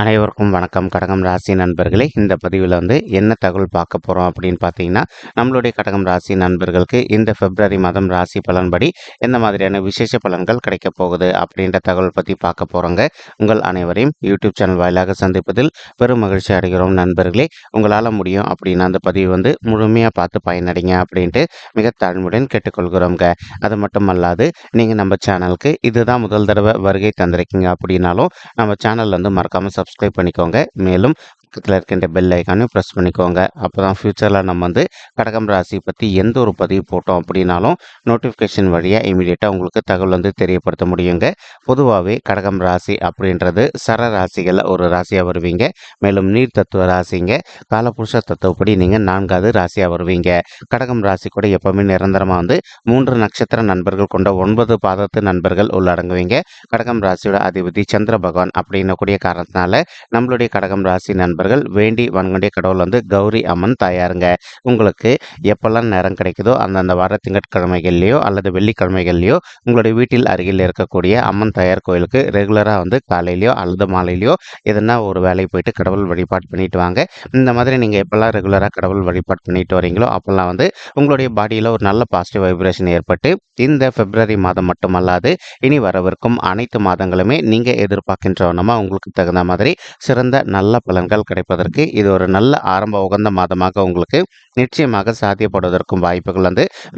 அனைவருக்கும் வணக்கம். கடகம் ராசி நண்பர்களே, இந்த பதிவில் என்ன தகவல் பார்க்க போகிறோம் அப்படின்னு பார்த்தீங்கன்னா, நம்மளுடைய கடகம் ராசி நண்பர்களுக்கு இந்த பிப்ரவரி மாதம் ராசி பலன்படி எந்த மாதிரியான விசேஷ பலன்கள் கிடைக்க போகுது அப்படின்ற தகவல் பற்றி பார்க்க போகிறோங்க. உங்கள் அனைவரையும் யூடியூப் சேனல் வாயிலாக சந்திப்பதில் பெரும் மகிழ்ச்சி அடைகிறோம் நண்பர்களே. உங்களால் முடியும் அப்படின்னா அந்த பதிவு முழுமையாக பார்த்து பயனடைங்க அப்படின்ட்டு மிக தாழ்மையுடன் கேட்டுக்கொள்கிறோங்க. அது மட்டும் அல்லாது நீங்கள் நம்ம சேனலுக்கு இதுதான் முதல் தடவை வருகை தந்திருக்கீங்க அப்படின்னாலும் நம்ம சேனல் மறக்காமல் சப்ஸ்கிரைப் பண்ணிக்கோங்க. மேலும் பக்கத்தில் இருக்கின்ற பெல் ஐக்கானையும் ப்ரெஸ் பண்ணிக்கோங்க. அப்போ தான் ஃப்யூச்சரில் நம்ம கடகம் ராசி பற்றி எந்த ஒரு பதிவு போட்டோம் அப்படின்னாலும் நோட்டிஃபிகேஷன் வழியாக இமீடியட்டாக உங்களுக்கு தகவல் தெரியப்படுத்த முடியுங்க. பொதுவாகவே கடகம் ராசி அப்படின்றது சர ராசிகளில் ஒரு ராசியாக வருவீங்க. மேலும் நீர் தத்துவ ராசிங்க. காலபுருஷ தத்துவப்படி நீங்கள் 4வது ராசியாக வருவீங்க. கடகம் ராசி கூட எப்போவுமே நிரந்தரமாக 3 நட்சத்திர நண்பர்கள் கொண்ட 9 பாதத்து நண்பர்கள் உள்ளடங்குவீங்க. கடகம் ராசியோட அதிபதி சந்திர பகவான் அப்படின்னக்கூடிய காரணத்தினால நம்மளுடைய கடகம் ராசி நண்பர்கள் வேண்டி வணங்கக்கூடிய கடவுள் கௌரி அம்மன் தாயாருங்க. உங்களுக்கு எப்பெல்லாம் நேரம் கிடைக்குதோ அந்தந்த வார திங்கட்கிழமைகள்லையோ அல்லது வெள்ளிக்கிழமைகள்லையோ உங்களுடைய வீட்டில் அருகில் இருக்கக்கூடிய அம்மன் தாயார் கோயிலுக்கு ரெகுலராக காலையிலையோ அல்லது மாலையிலையோ எதனா ஒரு வேலையை போயிட்டு கடவுள் வழிபாடு பண்ணிட்டு வாங்க. இந்த மாதிரி நீங்கள் எப்பெல்லாம் ரெகுலராக கடவுள் வழிபாடு பண்ணிட்டு வரீங்களோ அப்போல்லாம் உங்களுடைய பாடியில் ஒரு நல்ல பாசிட்டிவ் வைப்ரேஷன் ஏற்பட்டு இந்த பிப்ரவரி மாதம் மட்டுமல்லாது இனி வரவிருக்கும் அனைத்து மாதங்களுமே நீங்கள் எதிர்பார்க்கின்றவனமா உங்களுக்கு தகுந்த மாதிரி சிறந்த நல்ல பலன்கள் கிடைப்பதற்கு இது ஒரு நல்ல ஆரம்ப உகந்த மாதமாக உங்களுக்கு நிச்சயமாக சாத்தியப்படுவதற்கும் வாய்ப்புகள்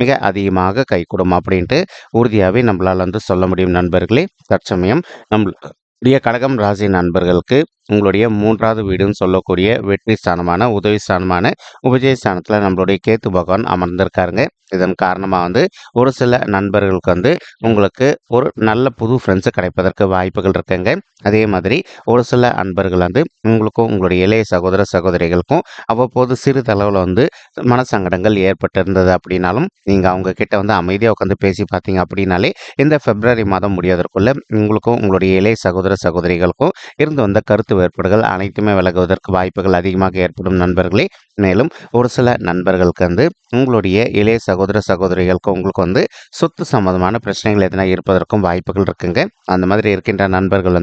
மிக அதிகமாக கைகூடும் அப்படின்ட்டு உறுதியாகவே நம்மளால் சொல்ல முடியும் நண்பர்களே. தற்சமயம் நம்மளுடைய கடகம் ராசி நண்பர்களுக்கு உங்களுடைய 3வது வீடுன்னு சொல்லக்கூடிய வெற்றி ஸ்தானமான உதவி ஸ்தானமான உபஜய ஸ்தானத்தில் நம்மளுடைய கேத்து பகவான் அமர்ந்திருக்காருங்க. இதன் காரணமாக ஒரு சில நண்பர்களுக்கு உங்களுக்கு ஒரு நல்ல புது ஃப்ரெண்ட்ஸு கிடைப்பதற்கு வாய்ப்புகள் இருக்குங்க. அதே மாதிரி ஒரு சில அன்பர்கள் உங்களுக்கும் உங்களுடைய இளைய சகோதர சகோதரிகளுக்கும் அவ்வப்போது சிறிதளவில் மனசங்கடங்கள் ஏற்பட்டிருந்தது அப்படின்னாலும் நீங்கள் அவங்க கிட்ட அமைதியாக உட்காந்து பேசி பார்த்தீங்க அப்படின்னாலே இந்த பிப்ரவரி மாதம் முடிவதற்குள்ள உங்களுக்கும் உங்களுடைய இளைய சகோதர சகோதரிகளுக்கும் இருந்து வந்த கருத்து வேறுபாடுகள் அனைத்துமே விலகுவதற்கு வாய்ப்புகள் அதிகமாக ஏற்படும் நண்பர்களே. மேலும் ஒரு சில நண்பர்களுக்கு உங்களுடைய இளைய சகோதர சகோதரிகளுக்கு உங்களுக்கு சொத்து சம்பந்தமான பிரச்சனைகள் எதனா இருப்பதற்கும் வாய்ப்புகள் இருக்குங்க. அந்த மாதிரி இருக்கின்ற நண்பர்கள்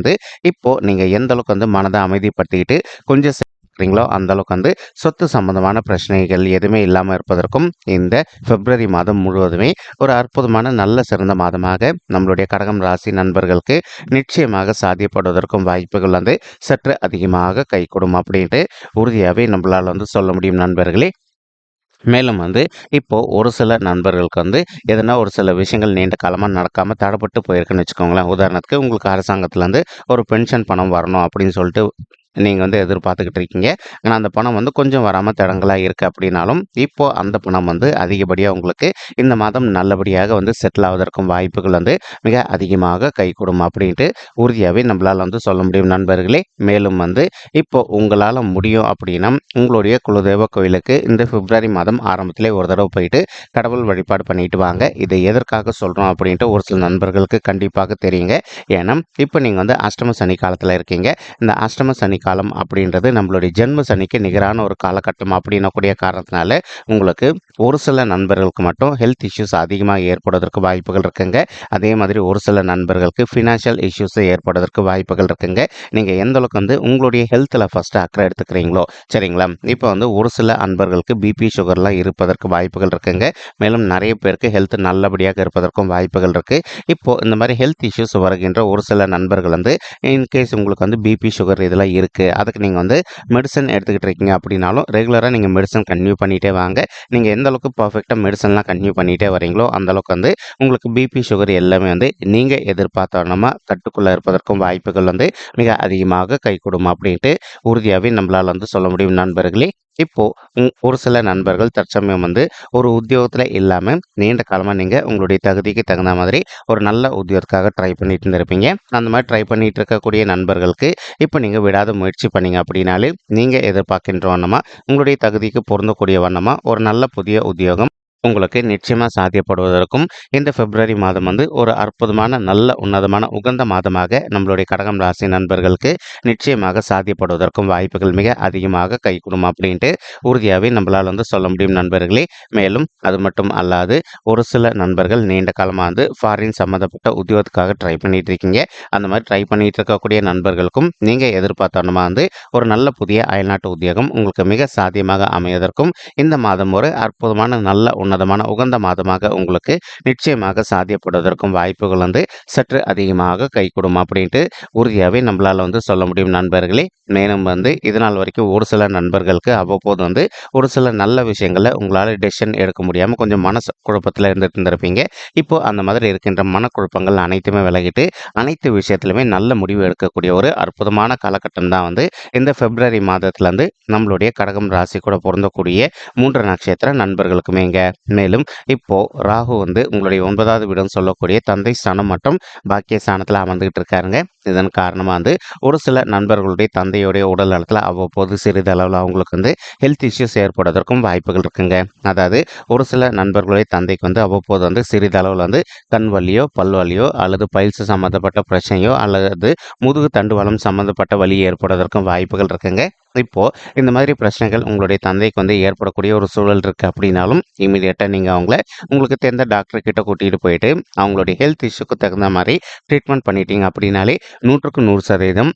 இப்போ நீங்க எந்த அளவுக்கு மனதை அமைதிப்படுத்திக்கிட்டு கொஞ்சம் ங்களோ அந்த அளவுக்கு சொத்து சம்பந்தமான பிரச்சனைகள் எதுவுமே இல்லாமல் இருப்பதற்கும் இந்த பிப்ரவரி மாதம் முழுவதுமே ஒரு அற்புதமான நல்ல சிறந்த மாதமாக நம்மளுடைய கடகம் ராசி நண்பர்களுக்கு நிச்சயமாக சாத்தியப்படுவதற்கும் வாய்ப்புகள் சற்று அதிகமாக கைகூடும் அப்படின்ட்டு உறுதியாகவே நம்மளால் சொல்ல முடியும் நண்பர்களே. மேலும் இப்போ ஒரு சில நண்பர்களுக்கு எதனா ஒரு சில விஷயங்கள் நீண்ட காலமாக நடக்காமல் தடைப்பட்டு போயிருக்குன்னு வச்சுக்கோங்களேன். உதாரணத்துக்கு உங்களுக்கு அரசாங்கத்தில் ஒரு பென்ஷன் பணம் வரணும் அப்படின்னு சொல்லிட்டு நீங்கள் எதிர்பார்த்துக்கிட்டு இருக்கீங்க. ஆனால் அந்த பணம் கொஞ்சம் வராமல் தடங்களாக இருக்குது அப்படின்னாலும் இப்போது அந்த பணம் அதிகப்படியாக உங்களுக்கு இந்த மாதம் நல்லபடியாக செட்டில் ஆவதற்கும் வாய்ப்புகள் மிக அதிகமாக கைகூடும் அப்படின்ட்டு உறுதியாகவே நம்மளால் சொல்ல முடியும் நண்பர்களே. மேலும் இப்போ உங்களால் முடியும் அப்படின்னா உங்களுடைய குலதெய்வ கோயிலுக்கு இந்த பிப்ரவரி மாதம் ஆரம்பத்திலே ஒரு தடவை போயிட்டு கடவுள் வழிபாடு பண்ணிட்டு வாங்க. இதை எதற்காக சொல்கிறோம் அப்படின்ட்டு ஒரு சில நண்பர்களுக்கு கண்டிப்பாக தெரியுங்க. ஏன்னா இப்போ நீங்கள் அஷ்டம சனி காலத்தில் இருக்கீங்க. இந்த அஷ்டம சனி காலம் அப்படின்றது நம்மளுடைய ஜென்ம சனிக்கு நிகரான ஒரு காலகட்டம் அப்படின்னக்கூடிய காரணத்தினால உங்களுக்கு ஒரு சில நண்பர்களுக்கு மட்டும் ஹெல்த் இஷ்யூஸ் அதிகமாக ஏற்படுவதற்கு வாய்ப்புகள் இருக்குங்க. அதே மாதிரி ஒரு சில நண்பர்களுக்கு ஃபினான்ஷியல் இஷ்யூஸ் ஏற்படுவதற்கு வாய்ப்புகள் இருக்குங்க. நீங்கள் எந்த அளவுக்கு உங்களுடைய ஹெல்த்தில் ஃபஸ்ட்டு அக்கறை எடுத்துக்கிறீங்களோ சரிங்களா. இப்போ ஒரு சில அன்பர்களுக்கு பிபி சுகர்லாம் இருப்பதற்கு வாய்ப்புகள் இருக்குங்க. மேலும் நிறைய பேருக்கு ஹெல்த் நல்லபடியாக இருப்பதற்கும் வாய்ப்புகள் இருக்குது. இப்போது இந்த மாதிரி ஹெல்த் இஷ்யூஸ் வருகின்ற ஒரு சில நண்பர்கள் இன்கேஸ் உங்களுக்கு பிபி சுகர் இதெல்லாம் இருக்குது அதுக்கு நீங்கள் மெடிசன் எடுத்துக்கிட்டு இருக்கீங்க அப்படின்னாலும் ரெகுலராக நீங்கள் மெடிசன் கன்டினியூ பண்ணிகிட்டே வாங்க. நீங்கள் எந்த அளவுக்கு பர்ஃபெக்டாக மெடிசன்லாம் கன்டினியூ பண்ணிகிட்டே வரீங்களோ அந்த அளவுக்கு உங்களுக்கு பிபி சுகர் எல்லாமே நீங்கள் எதிர்பார்த்தோன்னா கட்டுக்குள்ளே இருப்பதற்கும் வாய்ப்புகள் மிக அதிகமாக கைகூடும் அப்படின்ட்டு உறுதியாகவே நம்மளால் சொல்ல முடியும் நண்பர்களே. இப்போ ஒரு சில நண்பர்கள் தற்சமயம் ஒரு உத்தியோகத்தில் இல்லாமல் நீண்ட காலமாக நீங்கள் உங்களுடைய தகுதிக்கு தகுந்த மாதிரி ஒரு நல்ல உத்தியோகத்துக்காக ட்ரை பண்ணிட்டு இருந்திருப்பீங்க. அந்த மாதிரி ட்ரை பண்ணிட்டு இருக்கக்கூடிய நண்பர்களுக்கு இப்போ நீங்கள் விடாத முயற்சி பண்ணீங்க அப்படின்னாலே நீங்கள் எதிர்பார்க்கின்ற வண்ணமாக உங்களுடைய தகுதிக்கு பொருந்தக்கூடிய வண்ணமாக ஒரு நல்ல புதிய உத்தியோகம் உங்களுக்கு நிச்சயமா சாத்தியப்படுவதற்கும் இந்த பிப்ரவரி மாதம் வந்து ஒரு அற்புதமான நல்ல உன்னதமான உகந்த மாதமாக நம்மளுடைய கடகம் ராசி நண்பர்களுக்கு நிச்சயமாக சாத்தியப்படுவதற்கும் வாய்ப்புகள் மிக அதிகமாக கைகூடும் அப்படின்ட்டு உறுதியாகவே நம்மளால் வந்து சொல்ல முடியும் நண்பர்களே. மேலும் அது மட்டும் அல்லாது ஒரு சில நண்பர்கள் நீண்ட காலமாக வந்து ஃபாரின் சம்மந்தப்பட்ட உத்தியோகத்துக்காக ட்ரை பண்ணிட்டு இருக்கீங்க. அந்த மாதிரி ட்ரை பண்ணிட்டு இருக்கக்கூடிய நண்பர்களுக்கும் நீங்கள் எதிர்பார்த்தோன்னா வந்து ஒரு நல்ல புதிய அயல்நாட்டு உத்தியோகம் உங்களுக்கு மிக சாத்தியமாக அமைவதற்கும் இந்த மாதம் ஒரு அற்புதமான நல்ல உன்னதமான உகந்த மாதமாக உங்களுக்கு நிச்சயமாக சாத்தியப்படுவதற்கும் வாய்ப்புகள் வந்து சற்று அதிகமாக கைகூடும் அப்படின்ட்டு உறுதியாகவே நம்மளால் வந்து சொல்ல முடியும் நண்பர்களே. மேலும் வந்து இதனால் வரைக்கும் ஒரு சில நண்பர்களுக்கு அவ்வப்போது வந்து ஒரு சில நல்ல விஷயங்களை உங்களால் டெசிஷன் எடுக்க முடியாமல் கொஞ்சம் மனசு குழப்பத்தில் இருந்துட்டு இருந்திருப்பீங்க. இப்போ அந்த மாதிரி இருக்கின்ற மனக்குழப்பங்கள் அனைத்துமே விலகிட்டு அனைத்து விஷயத்திலுமே நல்ல முடிவு எடுக்கக்கூடிய ஒரு அற்புதமான காலகட்டம் தான் வந்து இந்த பிப்ரவரி மாதத்துலேருந்து நம்மளுடைய கடகம் ராசி கூட பொருந்தக்கூடிய 3 நட்சத்திர நண்பர்களுக்குமேங்க. மேலும் இப்போ ராகு வந்து உங்களுடைய 9வது வீடுன்னு சொல்லக்கூடிய தந்தை ஸ்தானம் மற்றும் பாக்கிய ஸ்தானத்தில் அமர்ந்துகிட்டு இருக்காருங்க. இதன் காரணமாக வந்து ஒரு சில நண்பர்களுடைய தந்தையுடைய உடல் நலத்தில் அவ்வப்போது சிறிதளவில் அவங்களுக்கு வந்து ஹெல்த் இஷ்யூஸ் ஏற்படுவதற்கும் வாய்ப்புகள் இருக்குங்க. அதாவது ஒரு சில நண்பர்களுடைய தந்தைக்கு வந்து அவ்வப்போது வந்து சிறிதளவில் வந்து கண் வலியோ பல் வலியோ அல்லது பைல்ஸ் சம்மந்தப்பட்ட பிரச்சனையோ அல்லது முதுகு தண்டுவலம் சம்மந்தப்பட்ட வலி ஏற்படுவதற்கும் வாய்ப்புகள் இருக்குங்க. இப்போ இந்த மாதிரி பிரச்சனைகள் உங்களுடைய தந்தைக்கு வந்து ஏற்படக்கூடிய ஒரு சூழல் இருக்குது அப்படின்னாலும் இமீடியட்டாக நீங்கள் உங்களுக்கு தெரிந்த டாக்டர் கிட்ட கூட்டிகிட்டு போயிட்டு அவங்களுடைய ஹெல்த் இஷ்யூக்கு தகுந்த மாதிரி ட்ரீட்மெண்ட் பண்ணிட்டீங்க அப்படின்னாலே 100%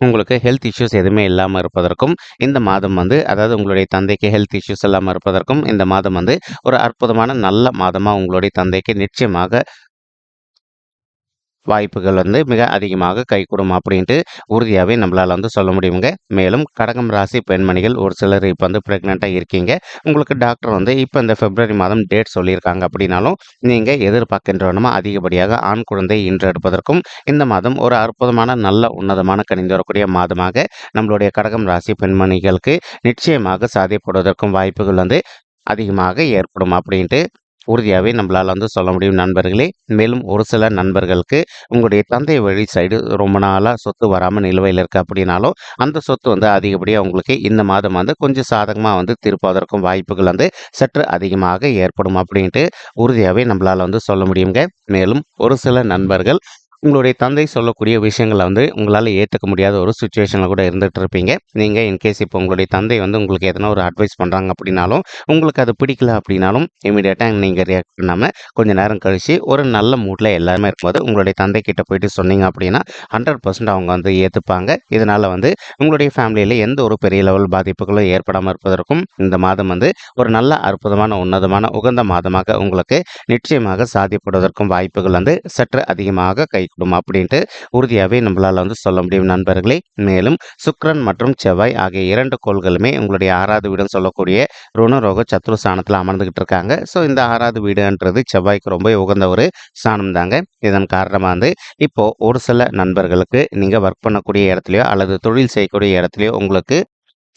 உங்களுக்கு ஹெல்த் இஷ்யூஸ் எதுவுமே இல்லாமல் இருப்பதற்கும் இந்த மாதம் வந்து அதாவது உங்களுடைய தந்தைக்கு ஹெல்த் இஷ்யூஸ் இல்லாமல் இருப்பதற்கும் இந்த மாதம் வந்து ஒரு அற்புதமான நல்ல மாதமாக உங்களுடைய தந்தைக்கு நிச்சயமாக வாய்ப்புகள் வந்து மிக அதிகமாக கைகூடும் அப்படின்ட்டு உறுதியாகவே நம்மளால் வந்து சொல்ல முடியுங்க. மேலும் கடகம் ராசி பெண்மணிகள் ஒரு சிலர் இப்போ வந்து ப்ரெக்னெண்ட்டாக இருக்கீங்க. உங்களுக்கு டாக்டர் வந்து இப்போ இந்த பிப்ரவரி மாதம் டேட் சொல்லியிருக்காங்க அப்படின்னாலும் நீங்கள் எதிர்பார்க்கின்றவனமா அதிகப்படியாக ஆண் குழந்தை ஈன்றெடுப்பதற்கும் இந்த மாதம் ஒரு அற்புதமான நல்ல உன்னதமான கணிந்து வரக்கூடிய மாதமாக நம்மளுடைய கடகம் ராசி பெண்மணிகளுக்கு நிச்சயமாக சாத்தியப்படுவதற்கும் வாய்ப்புகள் வந்து அதிகமாக ஏற்படும் அப்படின்ட்டு உறுதியாகவே நம்மளால் வந்து சொல்ல முடியும் நண்பர்களே. மேலும் ஒரு சில நண்பர்களுக்கு உங்களுடைய தந்தை வழி சைடு ரொம்ப நாளாக சொத்து வராமல் நிலுவையில் இருக்குது அப்படின்னாலும் அந்த சொத்து வந்து அதிகப்படியாக உங்களுக்கு இந்த மாதம் வந்து கொஞ்சம் சாதகமாக வந்து திருப்பதற்கும் வாய்ப்புகள் வந்து சற்று அதிகமாக ஏற்படும் அப்படின்ட்டு உறுதியாகவே நம்மளால் வந்து சொல்ல முடியுங்க. மேலும் ஒரு சில நண்பர்கள் உங்களுடைய தந்தை சொல்லக்கூடிய விஷயங்களை வந்து உங்களால் ஏற்றுக்க முடியாத ஒரு சுச்சுவேஷனில் கூட இருந்துகிட்டு இருப்பீங்க. நீங்கள் இன்கேஸ் இப்போ உங்களுடைய தந்தை வந்து உங்களுக்கு எதனா ஒரு அட்வைஸ் பண்ணுறாங்க அப்படின்னாலும் உங்களுக்கு அது பிடிக்கல அப்படின்னாலும் இமீடியட்டாக நீங்கள் ரியாக்ட் பண்ணாமல் கொஞ்சம் நேரம் கழித்து ஒரு நல்ல மூட்டில் எல்லாருமே இருக்கும்போது உங்களுடைய தந்தை கிட்ட போயிட்டு சொன்னீங்க அப்படின்னா 100% அவங்க வந்து ஏற்றுப்பாங்க. இதனால் வந்து உங்களுடைய ஃபேமிலியில் எந்த ஒரு பெரிய லெவல் பாதிப்புகளும் ஏற்படாமல் இருப்பதற்கும் இந்த மாதம் வந்து ஒரு நல்ல அற்புதமான உன்னதமான உகந்த மாதமாக உங்களுக்கு நிச்சயமாக சாத்தியப்படுவதற்கும் வாய்ப்புகள் வந்து சற்று அதிகமாக கைகூடும் அப்படின்ட்டு உறுதியாகவே நம்மளால் வந்து சொல்ல முடியும் நண்பர்களே. மேலும் சுக்கிரன் மற்றும் செவ்வாய் ஆகிய 2 கோள்களுமே உங்களுடைய 6வது வீடுன்னு சொல்லக்கூடிய ருணரோக சத்ரு ஸ்தானத்தில் அமர்ந்துகிட்டு இருக்காங்க. ஸோ இந்த 6வது வீடுன்றது செவ்வாய்க்கு ரொம்ப உகந்த ஒரு ஸ்தானம் தாங்க. இதன் காரணமாக வந்து இப்போ ஒரு சில நண்பர்களுக்கு நீங்கள் ஒர்க் பண்ணக்கூடிய இடத்துலையோ அல்லது தொழில் செய்யக்கூடிய இடத்துலையோ உங்களுக்கு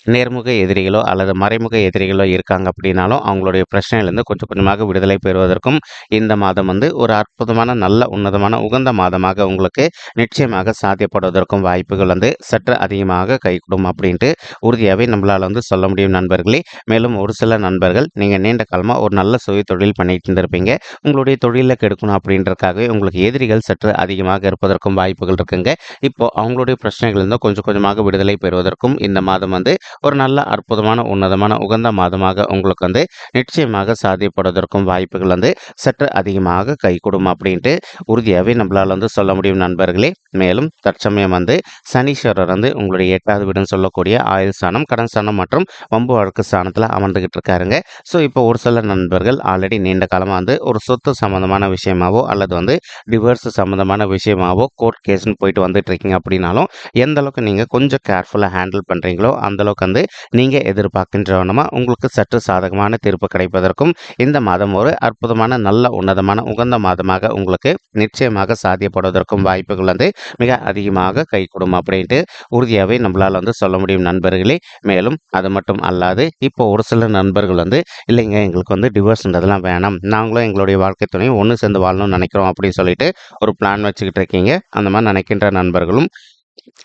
நேர்முக எதிரிகளோ அல்லது மறைமுக எதிரிகளோ இருக்காங்க அப்படின்னாலும் அவங்களுடைய பிரச்சனையிலேருந்து கொஞ்சம் கொஞ்சமாக விடுதலை பெறுவதற்கும் இந்த மாதம் வந்து ஒரு அற்புதமான நல்ல உன்னதமான உகந்த மாதமாக உங்களுக்கு நிச்சயமாக சாத்தியப்படுவதற்கும் வாய்ப்புகள் வந்து சற்று அதிகமாக கைகூடும் அப்படின்ட்டு உறுதியாகவே நம்மளால் வந்து சொல்ல முடியும் நண்பர்களே. மேலும் ஒரு சில நண்பர்கள் நீங்கள் நீண்ட காலமாக ஒரு நல்ல சுய தொழில் பண்ணிட்டு இருந்திருப்பீங்க. உங்களுடைய தொழிலை கெடுக்கணும் அப்படின்றதுக்காகவே உங்களுக்கு எதிரிகள் சற்று அதிகமாக இருப்பதற்கும் வாய்ப்புகள் இருக்குங்க. இப்போ அவங்களுடைய பிரச்சனைகள் இருந்தால் கொஞ்சம் கொஞ்சமாக விடுதலை பெறுவதற்கும் இந்த மாதம் வந்து ஒரு நல்ல அற்புதமான உன்னதமான உகந்த மாதமாக உங்களுக்கு வந்து நிச்சயமாக சாத்தியப்படுவதற்கும் வாய்ப்புகள் வந்து சற்று அதிகமாக கைகூடும் அப்படின்ட்டு உறுதியாகவே நம்மளால் வந்து சொல்ல முடியும் நண்பர்களே. மேலும் தற்சமயம் வந்து சனீஸ்வரர் வந்து உங்களுடைய 8வது வீடுன்னு சொல்லக்கூடிய ஆயுள் ஸ்தானம் கடன் ஸ்தானம் மற்றும் வம்பு வழக்கு ஸ்தானத்தில் அமர்ந்துகிட்டு இருக்காருங்க. ஸோ இப்போ ஒரு சில நண்பர்கள் ஆல்ரெடி நீண்ட காலமாக வந்து ஒரு சொத்து சம்மந்தமான விஷயமாவோ அல்லது வந்து டிவோர்ஸ் சம்மந்தமான விஷயமாவோ கோர்ட் கேஸ்ன்னு போயிட்டு வந்துட்டு இருக்கீங்க அப்படின்னாலும் எந்த அளவுக்கு நீங்கள் கொஞ்சம் கேர்ஃபுல்லாக ஹேண்டில் பண்ணுறீங்களோ அந்தளவுக்கு வந்து நீங்கள் எதிர்பார்க்கின்றவனமா உங்களுக்கு சற்று சாதகமான தீர்ப்பு கிடைப்பதற்கும் இந்த மாதம் ஒரு அற்புதமான நல்ல உன்னதமான உகந்த மாதமாக உங்களுக்கு நிச்சயமாக சாத்தியப்படுவதற்கும் வாய்ப்புகள் வந்து மிக அதிகமாக கைகூடும் அப்படின்ட்டு உறுதியாகவே நம்மளால் வந்து சொல்ல முடியும் நண்பர்களே. மேலும் அது மட்டும் அல்லாது இப்போ ஒரு சில நண்பர்கள் வந்து இல்லைங்க எங்களுக்கு வந்து டிவோர்ஸ்ன்றதெல்லாம் வேணாம், நாங்களும் எங்களுடைய வாழ்க்கை துணையும் ஒன்று சேர்ந்து வாழணும்னு நினைக்கிறோம் அப்படின்னு சொல்லிட்டு ஒரு பிளான் வச்சுக்கிட்டு இருக்கீங்க. அந்த மாதிரி நினைக்கின்ற நண்பர்களும்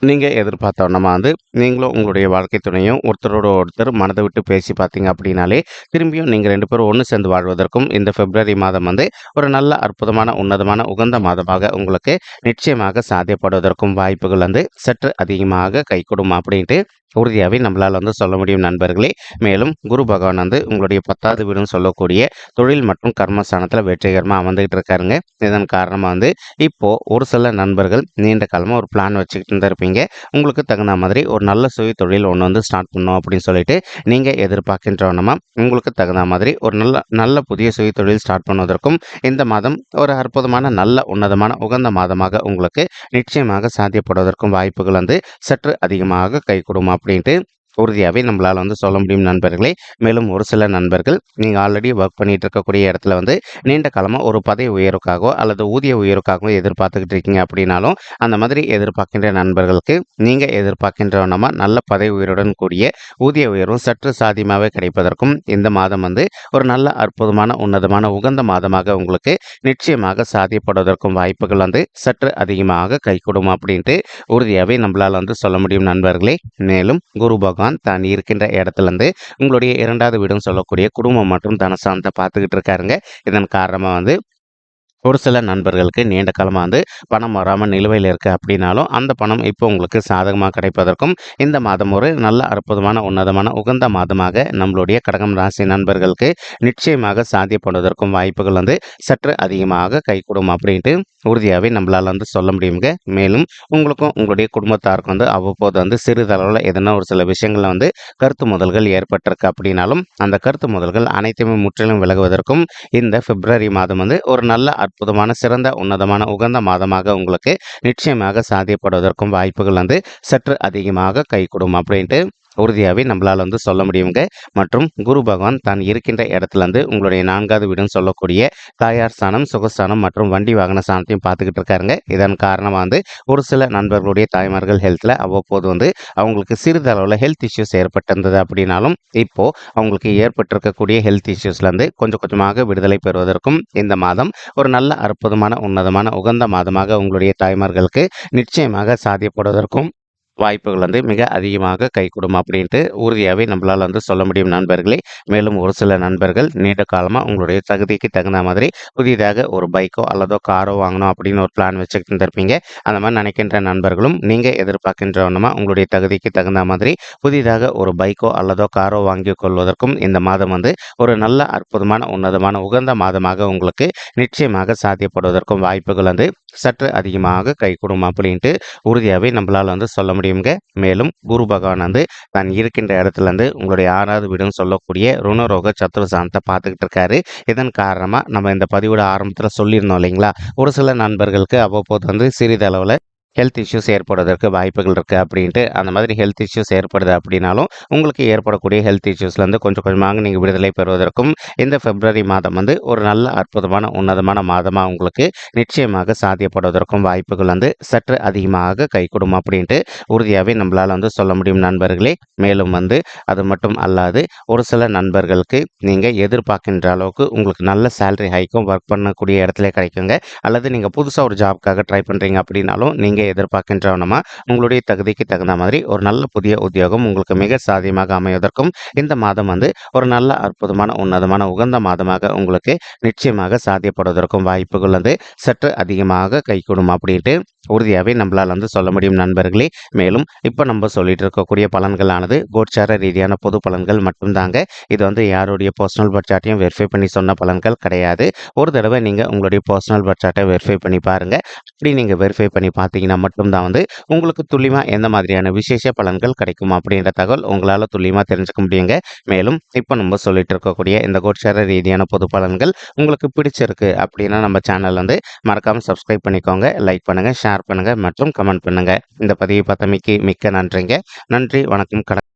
நீங்க எதிர்பார்த்த வண்ணமா வந்து நீங்களும் உங்களுடைய வாழ்க்கை துணையும் ஒருத்தரோட ஒருத்தர் மனத விட்டு பேசி பார்த்தீங்க அப்படின்னாலே, திரும்பியும் நீங்க 2 பேரும் ஒண்ணு சேர்ந்து வாழ்வதற்கும் இந்த பிப்ரவரி மாதம் வந்து ஒரு நல்ல அற்புதமான, உன்னதமான, உகந்த மாதமாக உங்களுக்கு நிச்சயமாக சாத்தியப்படுவதற்கும் வாய்ப்புகள் வந்து சற்று அதிகமாக கைகூடும் அப்படின்ட்டு உறுதியாவே நம்மளால வந்து சொல்ல முடியும் நண்பர்களே. மேலும் குரு பகவான் வந்து உங்களுடைய 10வது வீடுன்னு சொல்லக்கூடிய தொழில் மற்றும் கர்மஸ்தானத்துல வெற்றிகரமா அமர்ந்துகிட்டு இருக்காருங்க. இதன் காரணமா வந்து இப்போ ஒரு சில நண்பர்கள் நீண்ட காலமா ஒரு பிளான் வச்சுக்கிட்டு இருந்திருப்பீங்க. உங்களுக்கு தகுந்த மாதிரி ஒரு நல்ல சுய தொழில் ஒண்ணு வந்து ஸ்டார்ட் பண்ணணும் அப்படின்னு சொல்லிட்டு நீங்க எதிர்பார்க்கின்றவனமா உங்களுக்கு தகுந்த மாதிரி ஒரு நல்ல நல்ல புதிய சுய தொழில் ஸ்டார்ட் பண்ணுவதற்கும் இந்த மாதம் ஒரு அற்புதமான நல்ல உன்னதமான உகந்த மாதமாக உங்களுக்கு நிச்சயமாக சாத்தியப்படுவதற்கும் வாய்ப்புகள் வந்து சற்று அதிகமாக கைகூடும் அப்படின்ட்டு உறுதியாவே நம்மளால வந்து சொல்ல முடியும் நண்பர்களே. மேலும் ஒரு சில நண்பர்கள் நீங்க ஆல்ரெடி ஒர்க் பண்ணிட்டு இருக்கக்கூடிய இடத்துல வந்து நீண்ட காலமா ஒரு பதவி உயர்வுக்காகவோ அல்லது ஊதிய உயர்வுக்காகவோ எதிர்பார்த்துக்கிட்டு இருக்கீங்க அப்படின்னாலும், அந்த மாதிரி எதிர்பார்க்கின்ற நண்பர்களுக்கு நீங்க எதிர்பார்க்கின்றவனமா நல்ல பதவி உயர்வுடன் கூடிய ஊதிய உயர்வும் சற்று சாத்தியமாகவே கிடைப்பதற்கும் இந்த மாதம் வந்து ஒரு நல்ல அற்புதமான, உன்னதமான, உகந்த மாதமாக உங்களுக்கு நிச்சயமாக சாத்தியப்படுவதற்கும் வாய்ப்புகள் வந்து சற்று அதிகமாக கைகூடும் அப்படின்ட்டு உறுதியாவே நம்மளால வந்து சொல்ல முடியும் நண்பர்களே. மேலும் குரு பகவான் தான் இருக்கின்ற இடத்துல இருந்து உங்களுடைய 2வது வீடுன்னு சொல்லக்கூடிய குடும்பம் மற்றும் தனஸ்தானத்தை பார்த்துக்கிட்டு இருக்காருங்க. இதன் காரணமா வந்து ஒரு சில நண்பர்களுக்கு நீண்ட காலமா வந்து பணம் வராம நிலுவையில இருக்கு அப்படின்னாலும், அந்த பணம் இப்போ உங்களுக்கு சாதகமா கிடைப்பதற்கும் இந்த மாதம் ஒரு நல்ல அற்புதமான, உன்னதமான, உகந்த மாதமாக நம்மளுடைய கடகம் ராசி நண்பர்களுக்கு நிச்சயமாக சாத்தியப்படுவதற்கும் வாய்ப்புகள் வந்து சற்று அதிகமாக கைகூடும் அப்படின்ட்டு உறுதியாவே நம்மளால வந்து சொல்ல முடியுங்க. மேலும் உங்களுக்கும் உங்களுடைய குடும்பத்தாருக்கும் வந்து அவ்வப்போது வந்து சிறிதளவுல எதனா ஒரு சில விஷயங்கள்ல வந்து கருத்து மோதல்கள் ஏற்பட்டிருக்கு அப்படின்னாலும், அந்த கருத்து மோதல்கள் அனைத்துமே முற்றிலும் விலகுவதற்கும் இந்த பிப்ரவரி மாதம் வந்து ஒரு நல்ல அற்புதமான, சிறந்த, உன்னதமான, உகந்த மாதமாக உங்களுக்கு நிச்சயமாக சாத்தியப்படுவதற்கும் வாய்ப்புகள் வந்து சற்று அதிகமாக கைகூடும் அப்படின்ட்டு உறுதியாவே நம்மளால வந்து சொல்ல முடியுங்க. மற்றும் குரு பகவான் தான் இருக்கின்ற இடத்துல இருந்து உங்களுடைய 4வது வீடுன்னு சொல்லக்கூடிய தாயார் ஸ்தானம், சுகஸ்தானம் மற்றும் வண்டி வாகன ஸ்தானத்தையும் பார்த்துக்கிட்டு இருக்காருங்க. இதன் காரணமா வந்து ஒரு சில நண்பர்களுடைய தாய்மார்கள் ஹெல்த்ல அவ்வப்போது வந்து அவங்களுக்கு சிறிதளவில் ஹெல்த் இஷ்யூஸ் ஏற்பட்டிருந்தது அப்படின்னாலும், இப்போ அவங்களுக்கு ஏற்பட்டிருக்கக்கூடிய ஹெல்த் இஷ்யூஸ்ல இருந்து கொஞ்சம் கொஞ்சமாக விடுதலை பெறுவதற்கும் இந்த மாதம் ஒரு நல்ல அற்புதமான, உன்னதமான, உகந்த மாதமாக உங்களுடைய தாய்மார்களுக்கு நிச்சயமாக சாத்தியப்படுவதற்கும் வாய்ப்புகள் வந்து மிக அதிகமாக கைகூடும் அப்படின்ட்டு உறுதியாவே நம்மளால வந்து சொல்ல முடியும் நண்பர்களே. மேலும் ஒரு சில நண்பர்கள் நீண்ட காலமா உங்களுடைய தகுதிக்கு தகுந்த மாதிரி புதிதாக ஒரு பைக்கோ அல்லதோ காரோ வாங்கணும் அப்படின்னு ஒரு பிளான் வச்சுக்கிட்டு இருந்திருப்பீங்க. அந்த மாதிரி நினைக்கின்ற நண்பர்களும் நீங்க எதிர்பார்க்கின்றவனமா உங்களுடைய தகுதிக்கு தகுந்த மாதிரி புதிதாக ஒரு பைக்கோ அல்லதோ காரோ வாங்கிக் கொள்வதற்கும் இந்த மாதம் வந்து ஒரு நல்ல அற்புதமான, உன்னதமான, உகந்த மாதமாக உங்களுக்கு நிச்சயமாக சாத்தியப்படுவதற்கும் வாய்ப்புகள் வந்து சற்று அதிகமாக கைகூடும் அப்படின்ட்டு உறுதியாவே நம்மளால வந்து சொல்ல முடியுங்க. மேலும் குரு பகவான் வந்து தான் இருக்கின்ற இடத்துல இருந்து உங்களுடைய 6வது வீடுன்னு சொல்லக்கூடிய ருணரோக சத்துருசாந்தத்தை பார்த்துக்கிட்டு இருக்காரு. இதன் காரணமா நம்ம இந்த பதிவோட ஆரம்பத்துல சொல்லியிருந்தோம் இல்லைங்களா, ஒரு சில நண்பர்களுக்கு அவ்வப்போது வந்து சிறிதளவுல ஹெல்த் இஷ்யூஸ் ஏற்படுவதற்கு வாய்ப்புகள் இருக்குது அப்படின்ட்டு. அந்த மாதிரி ஹெல்த் இஷ்யூஸ் ஏற்படுது அப்படின்னாலும், உங்களுக்கு ஏற்படக்கூடிய ஹெல்த் இஷ்யூஸ்லேருந்து கொஞ்சம் கொஞ்சமாக நீங்கள் விடுதலை பெறுவதற்கும் இந்த பிப்ரவரி மாதம் வந்து ஒரு நல்ல அற்புதமான, உன்னதமான மாதமாக உங்களுக்கு நிச்சயமாக சாத்தியப்படுவதற்கும் வாய்ப்புகள் வந்து சற்று அதிகமாக கைகூடும் அப்படின்ட்டு உறுதியாகவே நம்மளால் வந்து சொல்ல முடியும் நண்பர்களே. மேலும் வந்து அது மட்டும் அல்லாது ஒரு சில நண்பர்களுக்கு நீங்கள் எதிர்பார்க்கின்ற அளவுக்கு உங்களுக்கு நல்ல சேலரி ஹைக்கும் ஒர்க் பண்ணக்கூடிய இடத்துல கிடைக்குங்க. அல்லது நீங்கள் புதுசாக ஒரு ஜாப்க்காக ட்ரை பண்ணுறீங்க அப்படின்னாலும் நீங்கள் எதிர்பார்க்கின்றவனமா உங்களுடைய தகுதிக்கு தகுந்த மாதிரி ஒரு நல்ல புதிய உத்தியோகம் உங்களுக்கு மிக சாத்தியமாக அமைவதற்கும் இந்த மாதம் வந்து ஒரு நல்ல அற்புதமான, உன்னதமான, உகந்த மாதமாக உங்களுக்கு நிச்சயமாக சாத்தியப்படுவதற்கும் வாய்ப்புகள் வந்து சற்று அதிகமாக கைகூடும் அப்படின்ட்டு உறுதியாகவே நம்மளால் வந்து சொல்ல முடியும் நண்பர்களே. மேலும் இப்போ நம்ம சொல்லிட்டு இருக்கக்கூடிய பலன்களானது கோச்சார ரீதியான பொது பலன்கள் மட்டும்தாங்க. இது வந்து யாருடைய பர்சனல் பட்ஜெட்டையும் வெரிஃபை பண்ணி சொன்ன பலன்கள் கிடையாது. ஒரு தடவை நீங்கள் உங்களுடைய பர்சனல் பட்ஜெட்டை வெரிஃபை பண்ணி பாருங்கள். அப்படி நீங்கள் வெரிஃபை பண்ணி பார்த்தீங்கன்னா மட்டும்தான் வந்து உங்களுக்கு துல்லியமாக எந்த மாதிரியான விசேஷ பலன்கள் கிடைக்கும் அப்படின்ற தகவல் உங்களால் துல்லியமாக தெரிஞ்சுக்க முடியுங்க. மேலும் இப்போ நம்ம சொல்லிட்டு இருக்கக்கூடிய இந்த கோச்சார ரீதியான பொது பலன்கள் உங்களுக்கு பிடிச்சிருக்கு அப்படின்னா நம்ம சேனல் வந்து மறக்காமல் சப்ஸ்கிரைப் பண்ணிக்கோங்க, லைக் பண்ணுங்கள், ஷேர் பண்ணுங்கள் மற்றும் கமெண்ட் பண்ணுங்கள். இந்த பதிவை பார்த்தமைக்கு மிக்க நன்றிங்க. நன்றி, வணக்கம்.